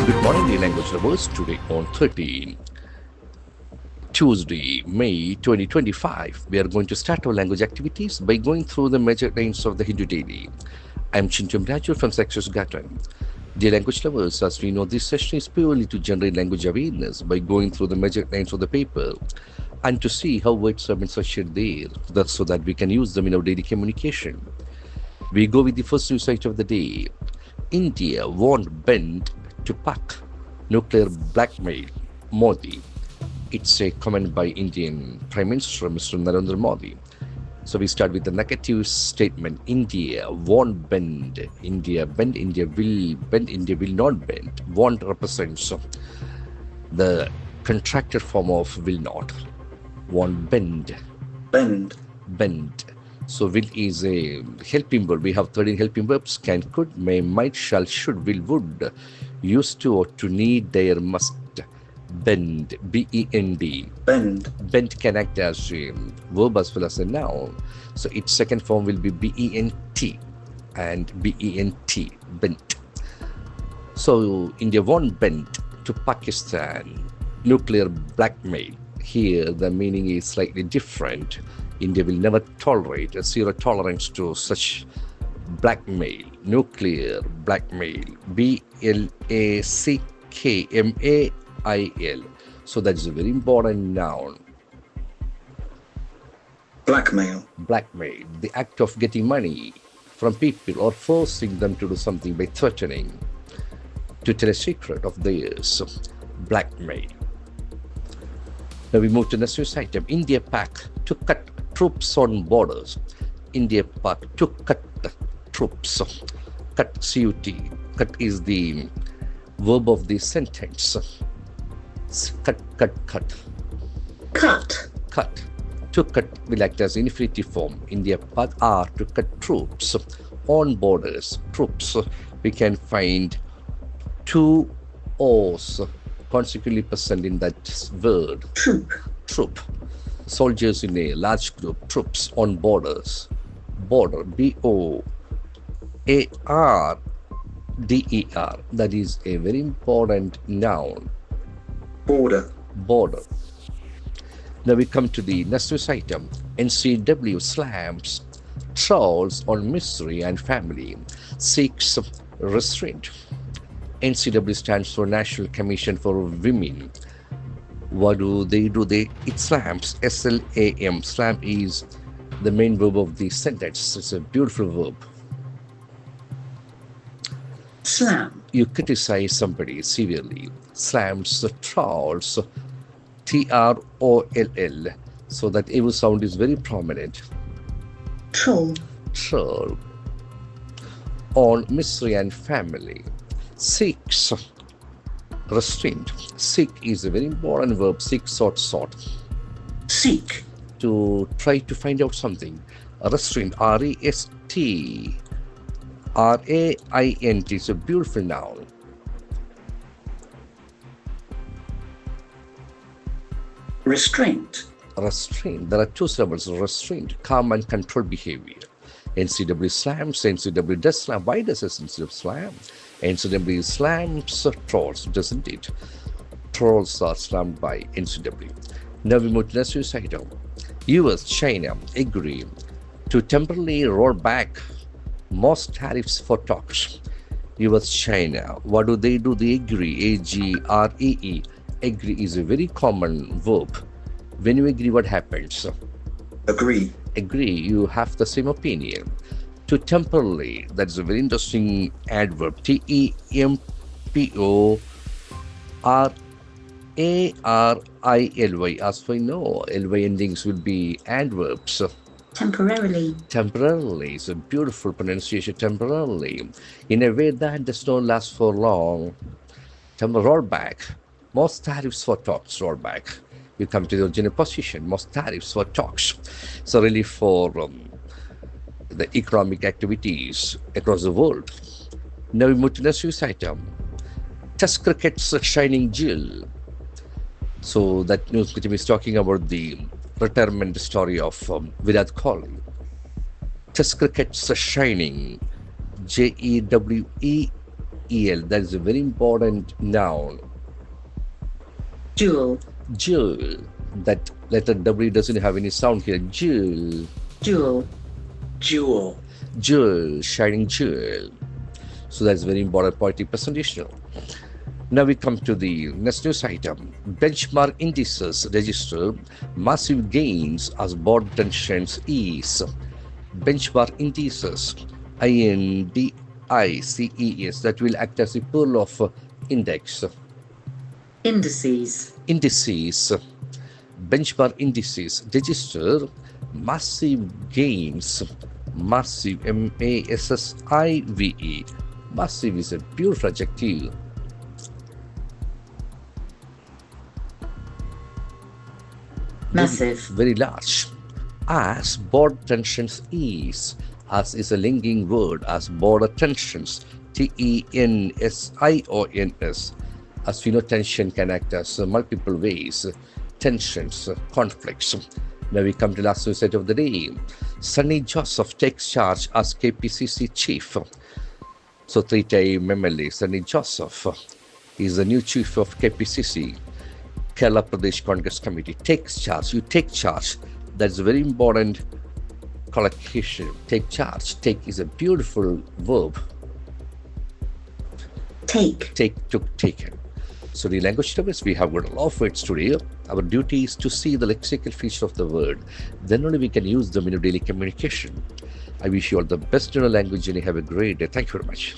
Good morning, dear language lovers. Today on 13 Tuesday, May 2025, we are going to start our language activities by going through the major names of the Hindu daily. I am Chintu M Raju from Success Garten. Dear language lovers, as we know, this session is purely to generate language awareness by going through the major names of the paper and to see how words have been structured there, so that we can use them in our daily communication. We go with the first news item of the day. India won't bend to Pak nuclear blackmail Modi. It's a comment by Indian Prime Minister Mr. Narendra Modi. So we start with the negative statement. India won't bend. India bend. India will bend. India will not bend. Won't represents the contracted form of will not. Won't bend. Bend. Bend. So will is a helping verb. We have 13 helping verbs: can, could, may, might, shall, should, will, would, used to, or to, need, dare, must. Bend, B-E-N-D. Bend. Bend can act as a verb as well as a noun. So its second form will be B-E-N-T and B-E-N-T, bent. So India won't bend to Pakistan. Nuclear blackmail. Here the meaning is slightly different. India will never tolerate a zero tolerance to such blackmail. Nuclear blackmail. B-L-A-C-K-M-A-I-L. So that is a very important noun. Blackmail. Blackmail, the act of getting money from people or forcing them to do something by threatening to tell a secret of theirs. Blackmail. Now we move to the next item. India Pak to cut troops on borders. India Pak to cut troops. Cut, C-U-T. Cut is the verb of the sentence. Cut, cut, cut. Cut. Cut. To cut will act as infinitive form. India Pak are to cut troops on borders. Troops. We can find two O's consecutively present in that word. Troop. Troop. Soldiers in a large group. Troops on borders. Border. B-O-A-R-D-E-R. That is a very important noun. Border. Border. Now we come to the next news item. NCW slams trolls on misery and family. Seeks restraint. NCW stands for National Commission for Women. What do? It slams, S-L-A-M. Slam is the main verb of the sentence. It's a beautiful verb. Slam. You criticize somebody severely. Slams, trolls, T-R-O-L-L. So that evil sound is very prominent. Troll. Troll. On misery and family. Seeks restraint. Seek is a very important verb. Seek, sort. Seek. To try to find out something. Restraint, R-E-S-T-R-A-I-N-T is a beautiful noun. Restraint. Restraint. There are two syllables. Restraint, calm and controlled behavior. NCW slams, NCW does slam. Why does NCW slam? NCW slams trolls, doesn't it? Trolls are slammed by NCW. Now we move to the next news item. US, China agree to temporarily roll back most tariffs for talks. US, China, what do? They agree. A-G-R-E-E. Agree is a very common verb. When you agree, what happens? Agree. Agree, you have the same opinion. To temporarily, that's a very interesting adverb. T-E-M-P-O-R-A-R-I-L-Y. As we know, L-Y endings will be adverbs. Temporarily. Temporarily is a beautiful pronunciation. Temporarily, in a way that does not last for long. Roll back. Most tariffs for talks. Roll back. You come to the original position. Most tariffs for talks. So really for the economic activities across the world. Now we move to the next news item. Test cricket's shining jewel. So that news item is talking about the retirement story of Virat Kohli. Test cricket's shining, Jewe J-E-W-E-L. That is a very important noun. Jewel. Jewel. That letter W doesn't have any sound here. Jewel. Jewel. Jewel. Jewel. Shining jewel. So that's very important poetic presentation. Now we come to the next news item. Benchmark indices register massive gains as board tensions ease. Benchmark indices, INDICES, that will act as a pool of index. Indices. Indices, benchmark indices register massive gains. Massive, M-A-S-S-I-V-E. Massive is a beautiful adjective. Massive. Very large. As board tensions ease. As is a linking word. As border tensions. T-E-N-S-I-O-N-S. As we know, tension can act as multiple ways. Tensions, conflicts. Now we come to the last news item of the day. Sunny Joseph takes charge as KPCC chief. So three-time MLA Sunny Joseph is the new chief of KPCC. Kerala Pradesh Congress Committee takes charge. You take charge. That's a very important collocation. Take charge. Take is a beautiful verb. Take. Take, took, taken. So the language lovers, we have got a lot of words today. Our duty is to see the lexical feature of the word. Then only we can use them in a daily communication. I wish you all the best in a language and you have a great day. Thank you very much.